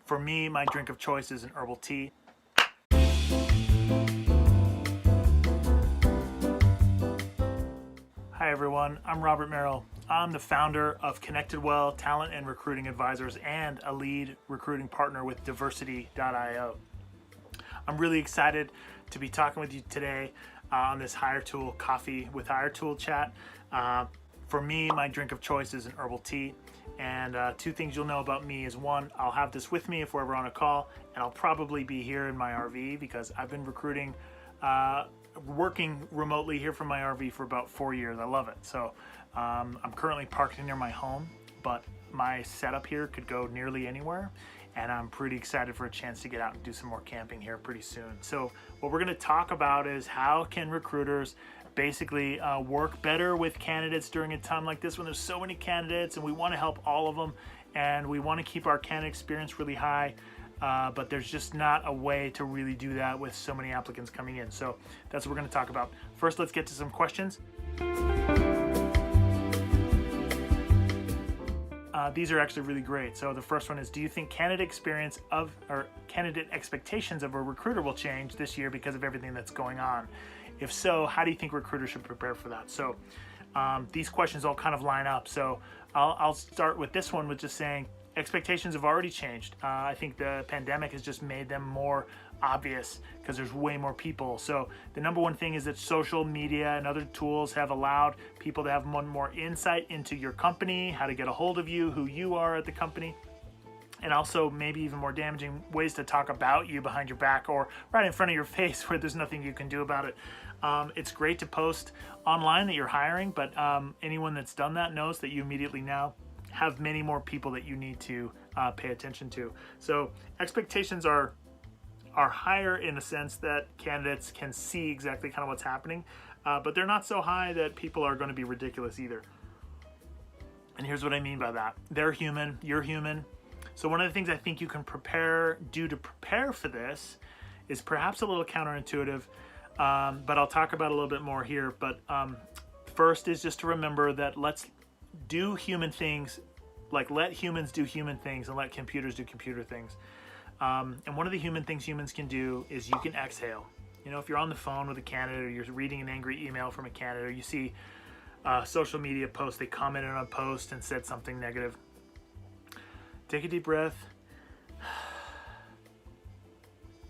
For me, my drink of choice is an herbal tea. Hi everyone, I'm Robert Merrill. I'm the founder of Connected Well Talent and Recruiting Advisors and a lead recruiting partner with Diversity.io. I'm really excited to be talking with you today on this Hiretual Coffee with Hiretual chat. For me, my drink of choice is an herbal tea. And two things you'll know about me is one, I'll have this with me if we're ever on a call, and I'll probably be here in my RV because I've been recruiting, working remotely here from my RV for about 4 years. I love it. So I'm currently parked near my home, but my setup here could go nearly anywhere. And I'm pretty excited for a chance to get out and do some more camping here pretty soon. So what we're gonna talk about is how can recruiters basically work better with candidates during a time like this when there's so many candidates and we want to help all of them and we want to keep our candidate experience really high, but there's just not a way to really do that with so many applicants coming in. So that's what we're going to talk about. First, let's get to some questions. These are actually really great. So the first one is, do you think candidate expectations of a recruiter will change this year because of everything that's going on? If so, how do you think recruiters should prepare for that? So these questions all kind of line up. So I'll start with this one with just saying expectations have already changed. I think the pandemic has just made them more obvious because there's way more people. So the number one thing is that social media and other tools have allowed people to have more insight into your company, how to get a hold of you, who you are at the company, and also maybe even more damaging ways to talk about you behind your back or right in front of your face where there's nothing you can do about it. It's great to post online that you're hiring, but anyone that's done that knows that you immediately now have many more people that you need to pay attention to. So expectations are higher in a sense that candidates can see exactly kind of what's happening, but they're not so high that people are going to be ridiculous either. And here's what I mean by that. They're human, you're human. So one of the things I think you can do to prepare for this is perhaps a little counterintuitive, but I'll talk about a little bit more here. But first is just to remember that let's do human things, like let humans do human things and let computers do computer things. And one of the human things humans can do is you can exhale. You know, if you're on the phone with a candidate or you're reading an angry email from a candidate or you see a social media post, they commented on a post and said something negative. Take a deep breath.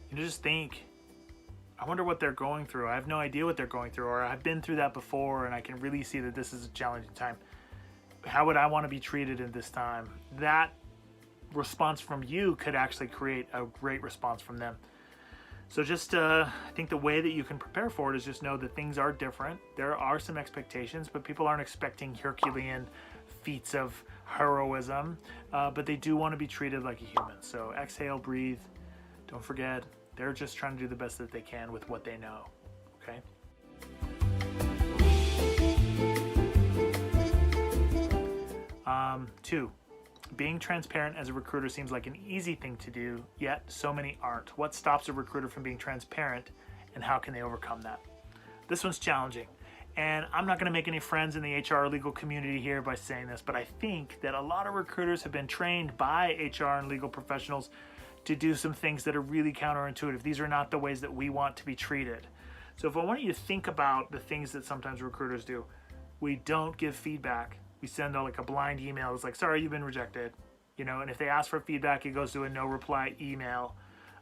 And just think, I wonder what they're going through. I have no idea what they're going through, or I've been through that before and I can really see that this is a challenging time. How would I want to be treated in this time? That response from you could actually create a great response from them. So just, I think the way that you can prepare for it is just know that things are different. There are some expectations, but people aren't expecting Herculean feats of heroism, but they do want to be treated like a human. So exhale, breathe. Don't forget, they're just trying to do the best that they can with what they know. Okay. Two, being transparent as a recruiter seems like an easy thing to do, yet so many aren't. What stops a recruiter from being transparent, and how can they overcome that? This one's challenging. And I'm not going to make any friends in the HR legal community here by saying this, but I think that a lot of recruiters have been trained by HR and legal professionals to do some things that are really counterintuitive. These are not the ways that we want to be treated. So if I want you to think about the things that sometimes recruiters do, we don't give feedback. We send like a blind email. It's like, sorry, you've been rejected. You know, and if they ask for feedback, it goes to a no reply email.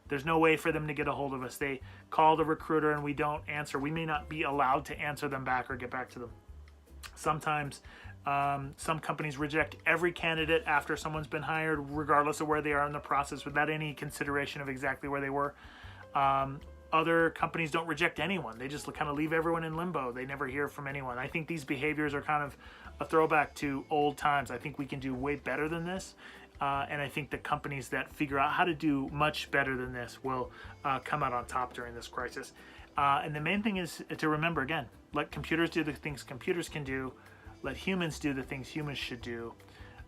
There's no way for them to get a hold of us. They call the recruiter and we don't answer. We may not be allowed to answer them back or get back to them. Sometimes some companies reject every candidate after someone's been hired, regardless of where they are in the process, without any consideration of exactly where they were. Other companies don't reject anyone. They just kind of leave everyone in limbo. They never hear from anyone. I think these behaviors are kind of a throwback to old times. I think we can do way better than this. And I think the companies that figure out how to do much better than this will come out on top during this crisis. And the main thing is to remember, again, let computers do the things computers can do. Let humans do the things humans should do.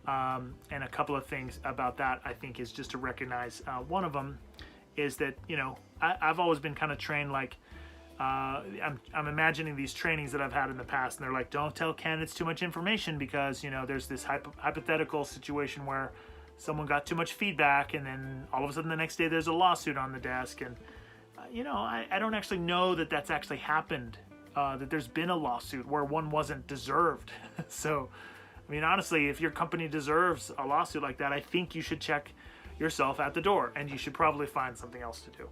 And a couple of things about that, I think, is just to recognize one of them is that, you know, I've always been kind of trained like, I'm imagining these trainings that I've had in the past, and they're like, don't tell candidates too much information because, you know, there's this hypothetical situation where someone got too much feedback, and then all of a sudden the next day there's a lawsuit on the desk. And I don't actually know that that's actually happened, that there's been a lawsuit where one wasn't deserved. So I mean, honestly, if your company deserves a lawsuit like that, I think you should check yourself at the door, and you should probably find something else to do.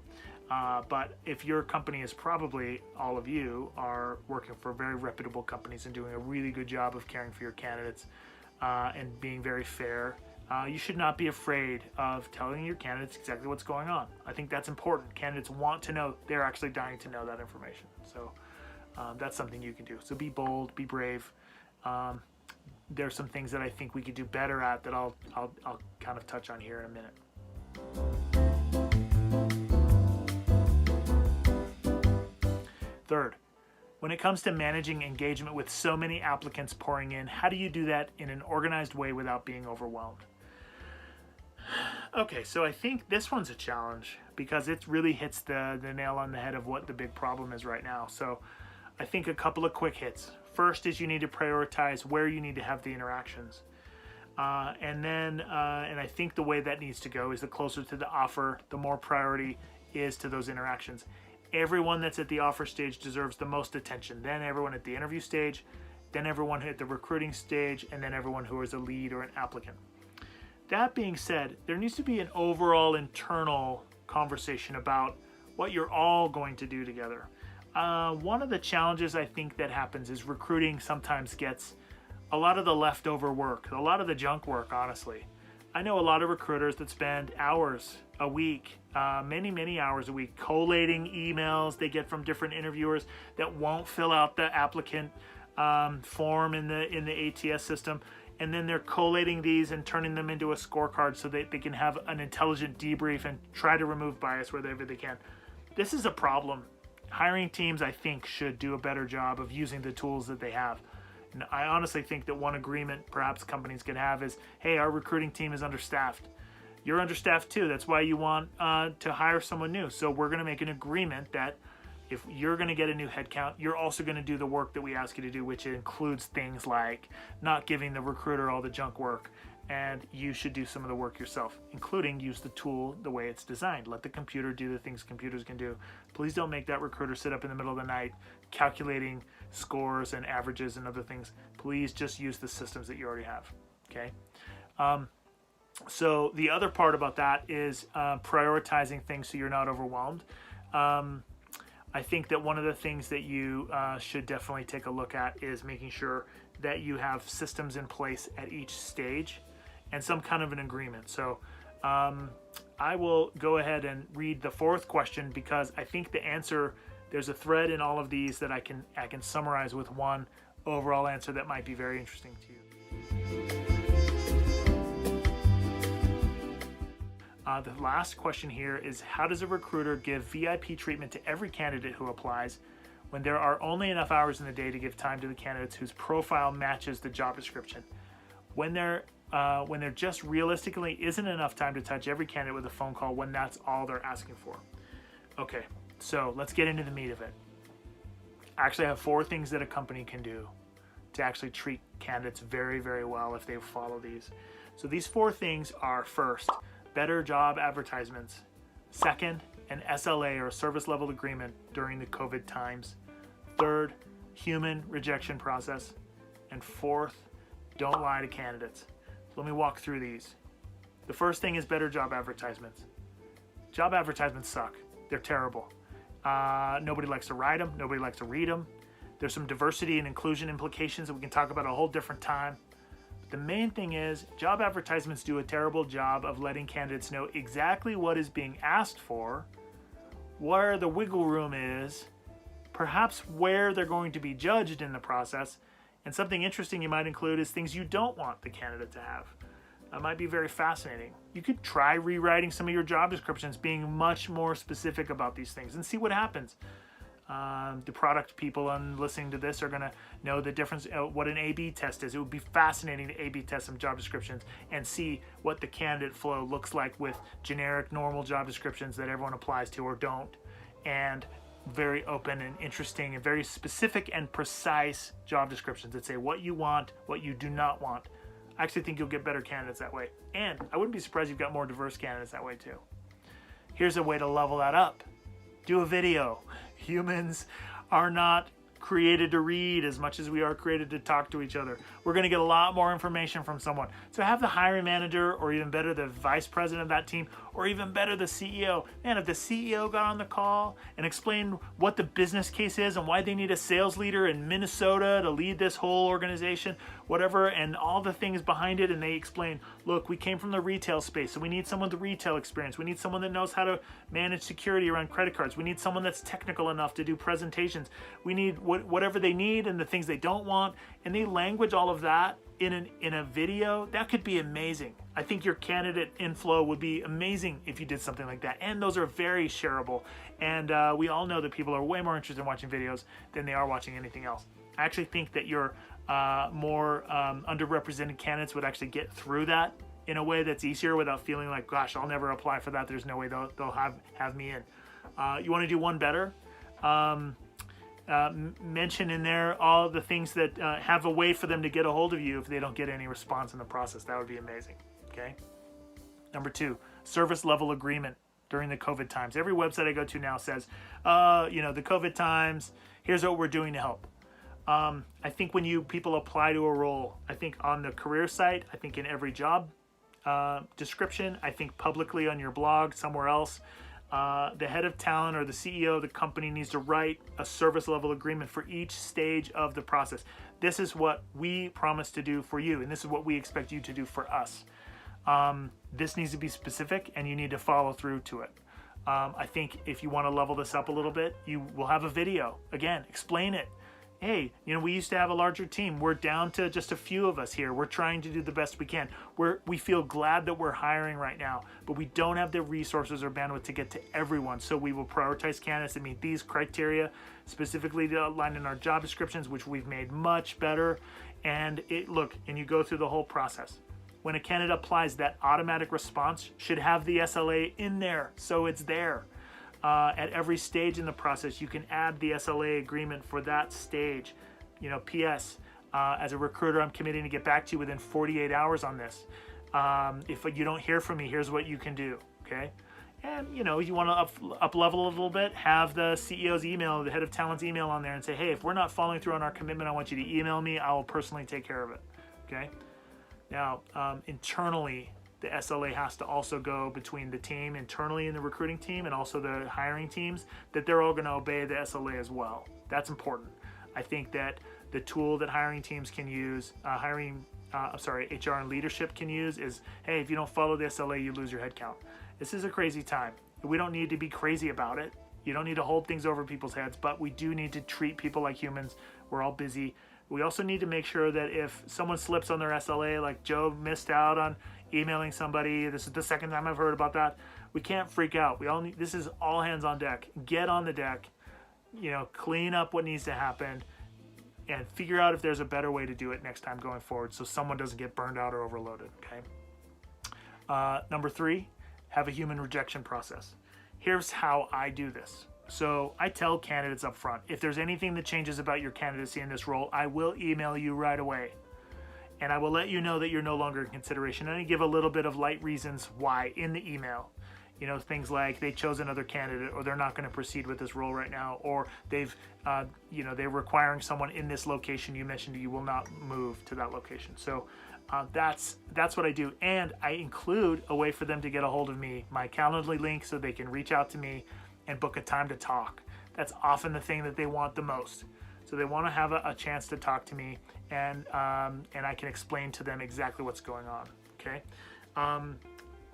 But if your company is, probably all of you are working for very reputable companies and doing a really good job of caring for your candidates and being very fair, you should not be afraid of telling your candidates exactly what's going on. I think that's important. Candidates want to know. They're actually dying to know that information. So that's something you can do. So be bold, be brave. There's some things that I think we could do better at that I'll kind of touch on here in a minute. Third, when it comes to managing engagement with so many applicants pouring in, how do you do that in an organized way without being overwhelmed? Okay, so I think this one's a challenge because it really hits the nail on the head of what the big problem is right now. So I think a couple of quick hits. First is you need to prioritize where you need to have the interactions. And I think the way that needs to go is the closer to the offer, the more priority is to those interactions. Everyone that's at the offer stage deserves the most attention. Then everyone at the interview stage, then everyone at the recruiting stage, and then everyone who is a lead or an applicant. That being said, there needs to be an overall internal conversation about what you're all going to do together. One of the challenges I think that happens is recruiting sometimes gets a lot of the leftover work, a lot of the junk work, honestly. I know a lot of recruiters that spend hours a week, many hours a week, collating emails they get from different interviewers that won't fill out the applicant form in the ATS system. And then they're collating these and turning them into a scorecard so that they can have an intelligent debrief and try to remove bias wherever they can. This is a problem. Hiring teams, I think, should do a better job of using the tools that they have. And I honestly think that one agreement perhaps companies can have is, hey, our recruiting team is understaffed. You're understaffed too. That's why you want to hire someone new. So we're going to make an agreement that if you're going to get a new headcount, you're also going to do the work that we ask you to do, which includes things like not giving the recruiter all the junk work. And you should do some of the work yourself, including use the tool the way it's designed. Let the computer do the things computers can do. Please don't make that recruiter sit up in the middle of the night calculating scores and averages and other things. Please just use the systems that you already have, okay? So the other part about that is prioritizing things so you're not overwhelmed. I think that one of the things that you should definitely take a look at is making sure that you have systems in place at each stage and some kind of an agreement. So I will go ahead and read the fourth question because I think the answer, there's a thread in all of these that I can summarize with one overall answer that might be very interesting to you. The last question here is, how does a recruiter give VIP treatment to every candidate who applies when there are only enough hours in the day to give time to the candidates whose profile matches the job description? When there just realistically isn't enough time to touch every candidate with a phone call when that's all they're asking for. Okay, so let's get into the meat of it. I actually have 4 things that a company can do to actually treat candidates very, very well if they follow these. So these 4 things are: first, better job advertisements; second, an SLA or a service level agreement during the COVID times; third, human rejection process; and fourth, don't lie to candidates. Let me walk through these. The first thing is better job advertisements. Job advertisements suck. They're terrible. Nobody likes to write them. Nobody likes to read them. There's some diversity and inclusion implications that we can talk about a whole different time. The main thing is, job advertisements do a terrible job of letting candidates know exactly what is being asked for, where the wiggle room is, perhaps where they're going to be judged in the process, and something interesting you might include is things you don't want the candidate to have. That might be very fascinating. You could try rewriting some of your job descriptions, being much more specific about these things, and see what happens. The product people on listening to this are going to know the difference, what an A/B test is. It would be fascinating to A/B test some job descriptions and see what the candidate flow looks like with generic, normal job descriptions that everyone applies to or don't, and very open and interesting and very specific and precise job descriptions that say what you want, what you do not want. I actually think you'll get better candidates that way. And I wouldn't be surprised if you've got more diverse candidates that way too. Here's a way to level that up. Do a video. Humans are not created to read as much as we are created to talk to each other. We're going to get a lot more information from someone. So have the hiring manager, or even better, the vice president of that team, or even better, the CEO. Man, if the CEO got on the call and explained what the business case is and why they need a sales leader in Minnesota to lead this whole organization, whatever, and all the things behind it, and they explain, look, we came from the retail space, so we need someone with retail experience. We need someone that knows how to manage security around credit cards. We need someone that's technical enough to do presentations. We need whatever they need and the things they don't want, and they language all of that in a video. That could be amazing. I think your candidate inflow would be amazing if you did something like that, and those are very shareable, and we all know that people are way more interested in watching videos than they are watching anything else. I actually think that your more underrepresented candidates would actually get through that in a way that's easier without feeling like, gosh, I'll never apply for that. There's no way they'll have me in. You want to do one better? Mention in there all the things that have a way for them to get a hold of you if they don't get any response in the process. That would be amazing. Okay. Number 2, service level agreement during the COVID times. Every website I go to now says, the COVID times, here's what we're doing to help. I think when people apply to a role, I think on the career site, I think in every job description, I think publicly on your blog, somewhere else, the head of talent or the CEO of the company needs to write a service level agreement for each stage of the process. This is what we promise to do for you, and this is what we expect you to do for us. This needs to be specific, and you need to follow through to it. I think if you want to level this up a little bit, you will have a video. Again, explain it. Hey, we used to have a larger team. We're down to just a few of us here. We're trying to do the best we can. We feel glad that we're hiring right now, but we don't have the resources or bandwidth to get to everyone. So we will prioritize candidates that meet these criteria, specifically outlined in our job descriptions, which we've made much better. And you go through the whole process. When a candidate applies, that automatic response should have the SLA in there, so it's there. At every stage in the process, you can add the SLA agreement for that stage. P.S. As a recruiter, I'm committing to get back to you within 48 hours on this. If you don't hear from me, here's what you can do, okay? And, you want to up level a little bit, have the CEO's email, the head of talent's email on there and say, hey, if we're not following through on our commitment, I want you to email me. I will personally take care of it, okay? Now, internally, the SLA has to also go between the team internally in the recruiting team and also the hiring teams, that they're all going to obey the SLA as well. That's important. I think that the tool that hiring teams can use, HR and leadership can use is, hey, if you don't follow the SLA, you lose your headcount. This is a crazy time. We don't need to be crazy about it. You don't need to hold things over people's heads, but we do need to treat people like humans. We're all busy. We also need to make sure that if someone slips on their SLA, like Joe missed out on emailing somebody, this is the second time I've heard about that, we can't freak out. This is all hands on deck. Get on the deck, clean up what needs to happen, and figure out if there's a better way to do it next time going forward so someone doesn't get burned out or overloaded, okay? Number 3, have a human rejection process. Here's how I do this. So I tell candidates up front, if there's anything that changes about your candidacy in this role, I will email you right away. And I will let you know that you're no longer in consideration. And I give a little bit of light reasons why in the email. Things like they chose another candidate, or they're not going to proceed with this role right now, or they're requiring someone in this location you mentioned you will not move to that location. So that's what I do. And I include a way for them to get a hold of me, my Calendly link, so they can reach out to me and book a time to talk. That's often the thing that they want the most. So they want to have a chance to talk to me, and I can explain to them exactly what's going on, okay?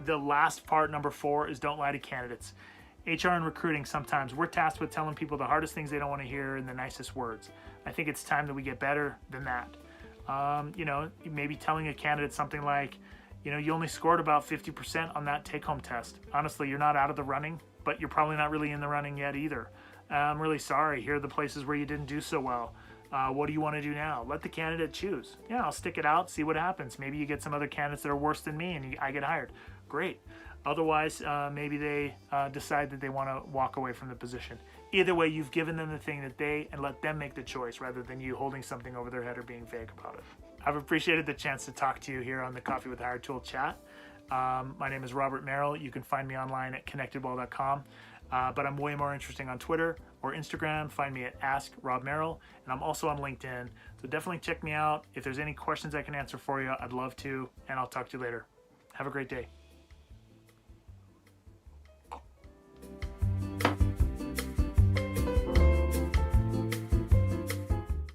The last part, number 4, is don't lie to candidates. HR and recruiting, sometimes we're tasked with telling people the hardest things they don't want to hear in the nicest words. I think it's time that we get better than that. Maybe telling a candidate something like, you only scored about 50% on that take-home test. Honestly, you're not out of the running, but you're probably not really in the running yet either. I'm really sorry. Here are the places where you didn't do so well. What do you want to do now? Let the candidate choose. Yeah, I'll stick it out, see what happens. Maybe you get some other candidates that are worse than me and I get hired. Great. Otherwise, maybe they decide that they want to walk away from the position. Either way, you've given them the thing and let them make the choice rather than you holding something over their head or being vague about it. I've appreciated the chance to talk to you here on the Coffee with Hiretual chat. My name is Robert Merrill. You can find me online at connectedwell.com. But I'm way more interesting on Twitter or Instagram. Find me at Ask Rob Merrill, and I'm also on LinkedIn. So definitely check me out. If there's any questions I can answer for you, I'd love to, and I'll talk to you later. Have a great day.